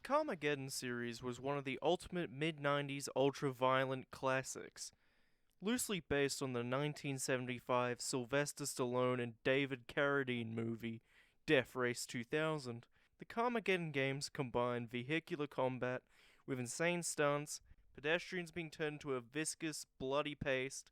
The Carmageddon series was one of the ultimate mid-90s ultra-violent classics, loosely based on the 1975 Sylvester Stallone and David Carradine movie Death Race 2000. The Carmageddon games combine vehicular combat with insane stunts, pedestrians being turned into a viscous, bloody paste,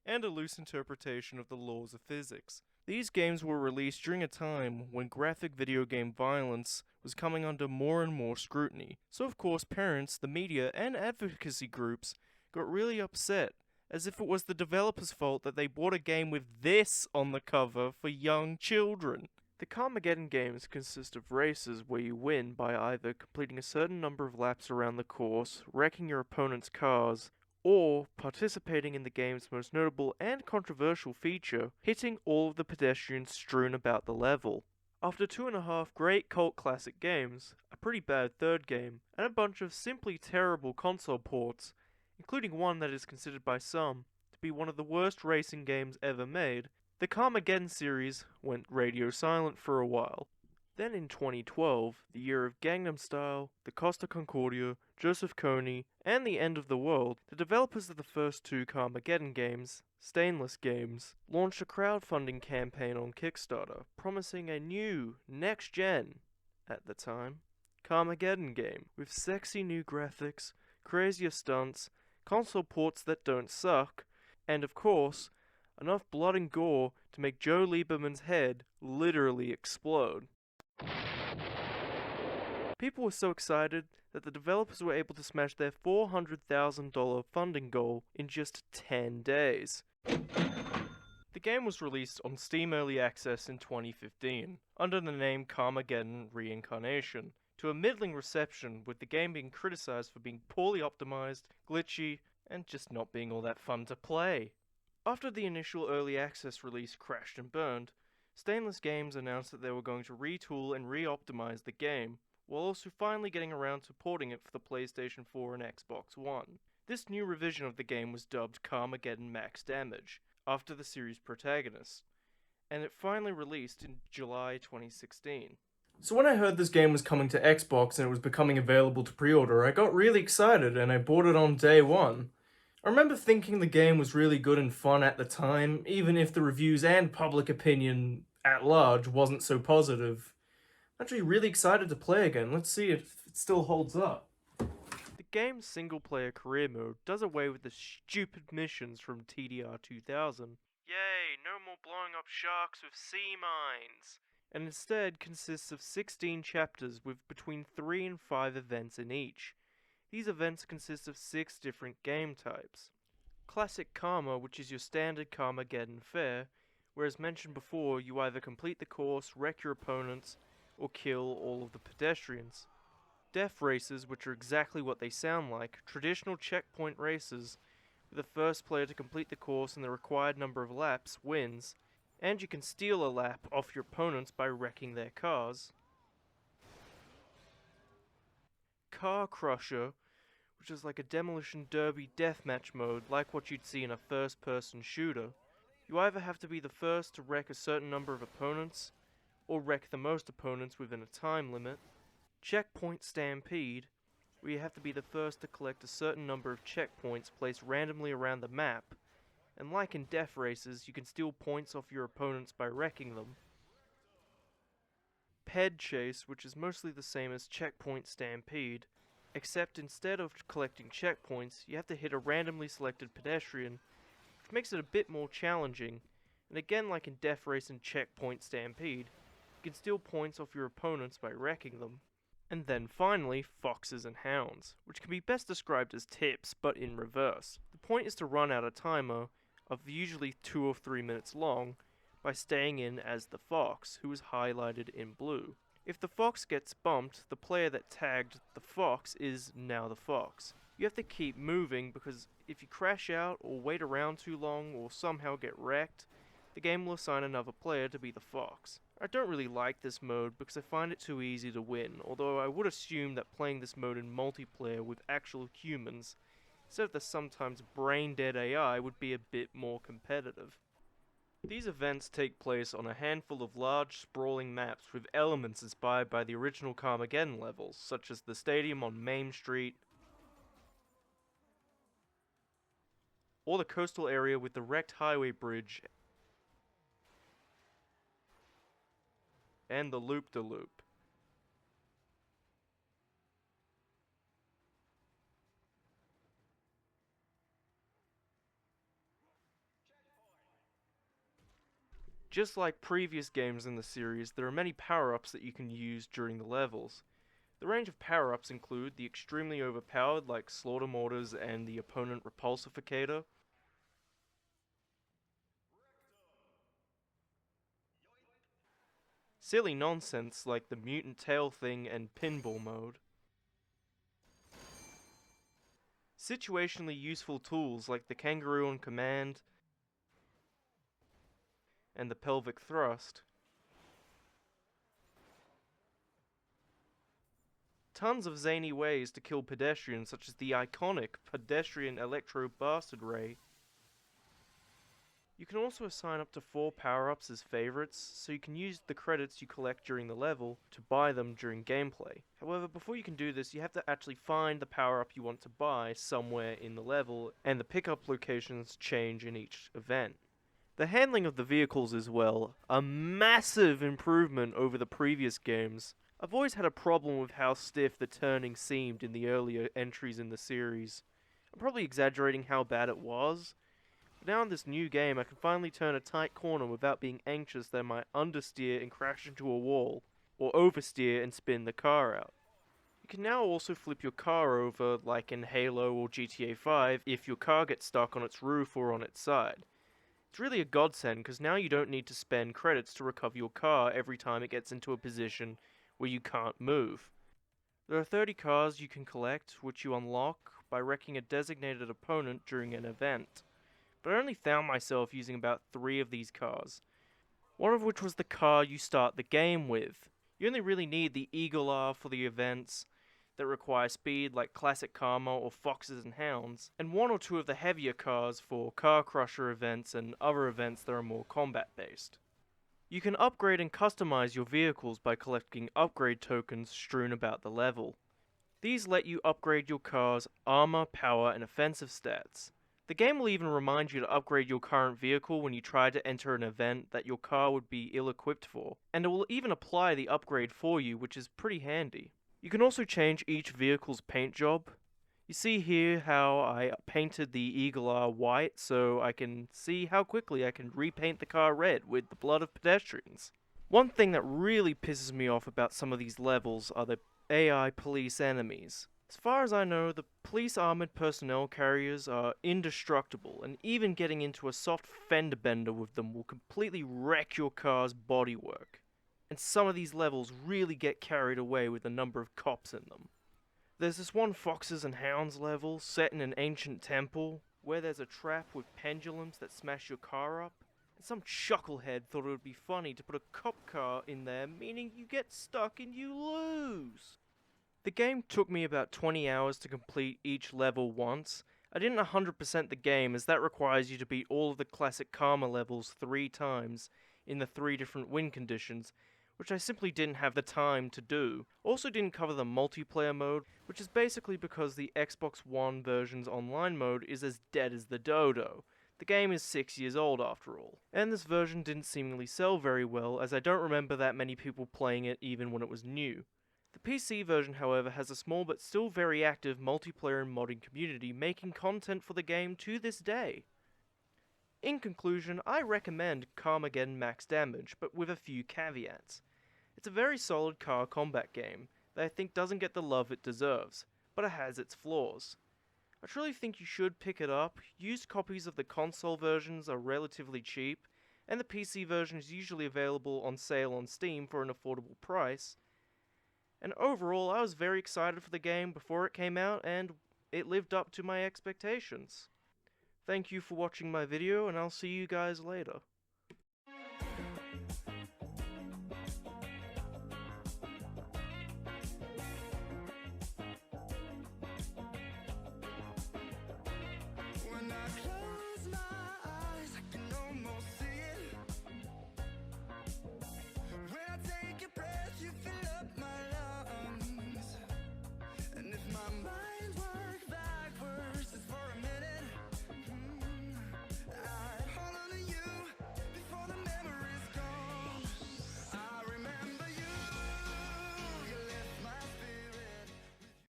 and a loose interpretation of the laws of physics. These games were released during a time when graphic video game violence was coming under more and more scrutiny. So of course parents, the media, and advocacy groups got really upset, as if it was the developers' fault that they bought a game with this on the cover for young children. The Carmageddon games consist of races where you win by either completing a certain number of laps around the course, wrecking your opponent's cars, or participating in the game's most notable and controversial feature, hitting all of the pedestrians strewn about the level. After 2.5 great cult classic games, a pretty bad third game, and a bunch of simply terrible console ports, including one that is considered by some to be one of the worst racing games ever made, the Carmageddon series went radio silent for a while. Then in 2012, the year of Gangnam Style, the Costa Concordia, Joseph Kony, and the end of the world, the developers of the first two Carmageddon games, Stainless Games, launched a crowdfunding campaign on Kickstarter, promising a new, next-gen, at the time, Carmageddon game, with sexy new graphics, crazier stunts, console ports that don't suck, and of course, enough blood and gore to make Joe Lieberman's head literally explode. People were so excited that the developers were able to smash their $400,000 funding goal in just 10 days. The game was released on Steam Early Access in 2015, under the name Carmageddon Reincarnation, to a middling reception, with the game being criticized for being poorly optimized, glitchy, and just not being all that fun to play. After the initial early access release crashed and burned, Stainless Games announced that they were going to retool and re-optimize the game, while also finally getting around to porting it for the PlayStation 4 and Xbox One. This new revision of the game was dubbed Carmageddon Max Damage, after the series' protagonist, and it finally released in July 2016. So when I heard this game was coming to Xbox and it was becoming available to pre-order, I got really excited and I bought it on day one. I remember thinking the game was really good and fun at the time, even if the reviews and public opinion at large wasn't so positive. I'm actually really excited to play again. Let's see if it still holds up. The game's single-player career mode does away with the stupid missions from TDR 2000. Yay, no more blowing up sharks with sea mines! And instead consists of 16 chapters with between 3 and 5 events in each. These events consist of 6 different game types. Classic Karma, which is your standard Carmageddon fare, where as mentioned before, you either complete the course, wreck your opponents, or kill all of the pedestrians. Death races, which are exactly what they sound like, traditional checkpoint races, where the first player to complete the course in the required number of laps wins, and you can steal a lap off your opponents by wrecking their cars. Car Crusher, which is like a demolition derby deathmatch mode, like what you'd see in a first-person shooter. You either have to be the first to wreck a certain number of opponents, or wreck the most opponents within a time limit. Checkpoint Stampede, where you have to be the first to collect a certain number of checkpoints placed randomly around the map, and like in death races, you can steal points off your opponents by wrecking them. Ped Chase, which is mostly the same as Checkpoint Stampede, except instead of collecting checkpoints, you have to hit a randomly selected pedestrian, which makes it a bit more challenging, and again like in Death Race and Checkpoint Stampede, you can steal points off your opponents by wrecking them. And then finally, foxes and hounds, which can be best described as tips, but in reverse. The point is to run out a timer of usually 2 or 3 minutes long by staying in as the fox, who is highlighted in blue. If the fox gets bumped, the player that tagged the fox is now the fox. You have to keep moving because if you crash out or wait around too long or somehow get wrecked, the game will assign another player to be the fox. I don't really like this mode because I find it too easy to win, although I would assume that playing this mode in multiplayer with actual humans, instead of the sometimes brain-dead AI, would be a bit more competitive. These events take place on a handful of large, sprawling maps with elements inspired by the original Carmageddon levels, such as the stadium on Main Street, or the coastal area with the wrecked highway bridge and the loop-de-loop. Just like previous games in the series, there are many power-ups that you can use during the levels. The range of power-ups include the extremely overpowered like Slaughter Mortars and the Opponent Repulsificator, silly nonsense like the Mutant Tail Thing and Pinball Mode, situationally useful tools like the Kangaroo on Command and the Pelvic Thrust, tons of zany ways to kill pedestrians such as the iconic Pedestrian Electro Bastard Ray. You can also assign up to 4 power-ups as favorites, so you can use the credits you collect during the level to buy them during gameplay. However, before you can do this, you have to actually find the power-up you want to buy somewhere in the level, and the pickup locations change in each event. The handling of the vehicles is, well, a massive improvement over the previous games. I've always had a problem with how stiff the turning seemed in the earlier entries in the series. I'm probably exaggerating how bad it was, but now in this new game I can finally turn a tight corner without being anxious that I might understeer and crash into a wall, or oversteer and spin the car out. You can now also flip your car over like in Halo or GTA 5 if your car gets stuck on its roof or on its side. It's really a godsend because now you don't need to spend credits to recover your car every time it gets into a position where you can't move. There are 30 cars you can collect, which you unlock by wrecking a designated opponent during an event. But I only found myself using about 3 of these cars, one of which was the car you start the game with. You only really need the Eagle R for the events that require speed like Classic Karma or Foxes and Hounds, and 1 or 2 of the heavier cars for Car Crusher events and other events that are more combat based. You can upgrade and customize your vehicles by collecting upgrade tokens strewn about the level. These let you upgrade your car's armor, power, and offensive stats. The game will even remind you to upgrade your current vehicle when you try to enter an event that your car would be ill-equipped for, and it will even apply the upgrade for you, which is pretty handy. You can also change each vehicle's paint job. You see here how I painted the Eagle R white so I can see how quickly I can repaint the car red with the blood of pedestrians. One thing that really pisses me off about some of these levels are the AI police enemies. As far as I know, the police armored personnel carriers are indestructible, and even getting into a soft fender bender with them will completely wreck your car's bodywork. And some of these levels really get carried away with the number of cops in them. There's this one Foxes and Hounds level set in an ancient temple where there's a trap with pendulums that smash your car up, and some chucklehead thought it would be funny to put a cop car in there, meaning you get stuck and you lose. The game took me about 20 hours to complete each level once. I didn't 100% the game as that requires you to beat all of the classic Karma levels 3 times in the 3 different win conditions, which I simply didn't have the time to do. Also didn't cover the multiplayer mode, which is basically because the Xbox One version's online mode is as dead as the dodo. The game is 6 years old after all. And this version didn't seemingly sell very well, as I don't remember that many people playing it even when it was new. The PC version, however, has a small but still very active multiplayer and modding community making content for the game to this day. In conclusion, I recommend Carmageddon Max Damage, but with a few caveats. It's a very solid car combat game. that I think doesn't get the love it deserves, but it has its flaws. I truly think you should pick it up. Used copies of the console versions are relatively cheap, and the PC version is usually available on sale on Steam for an affordable price. And overall, I was very excited for the game before it came out, and it lived up to my expectations. Thank you for watching my video, and I'll see you guys later. When I close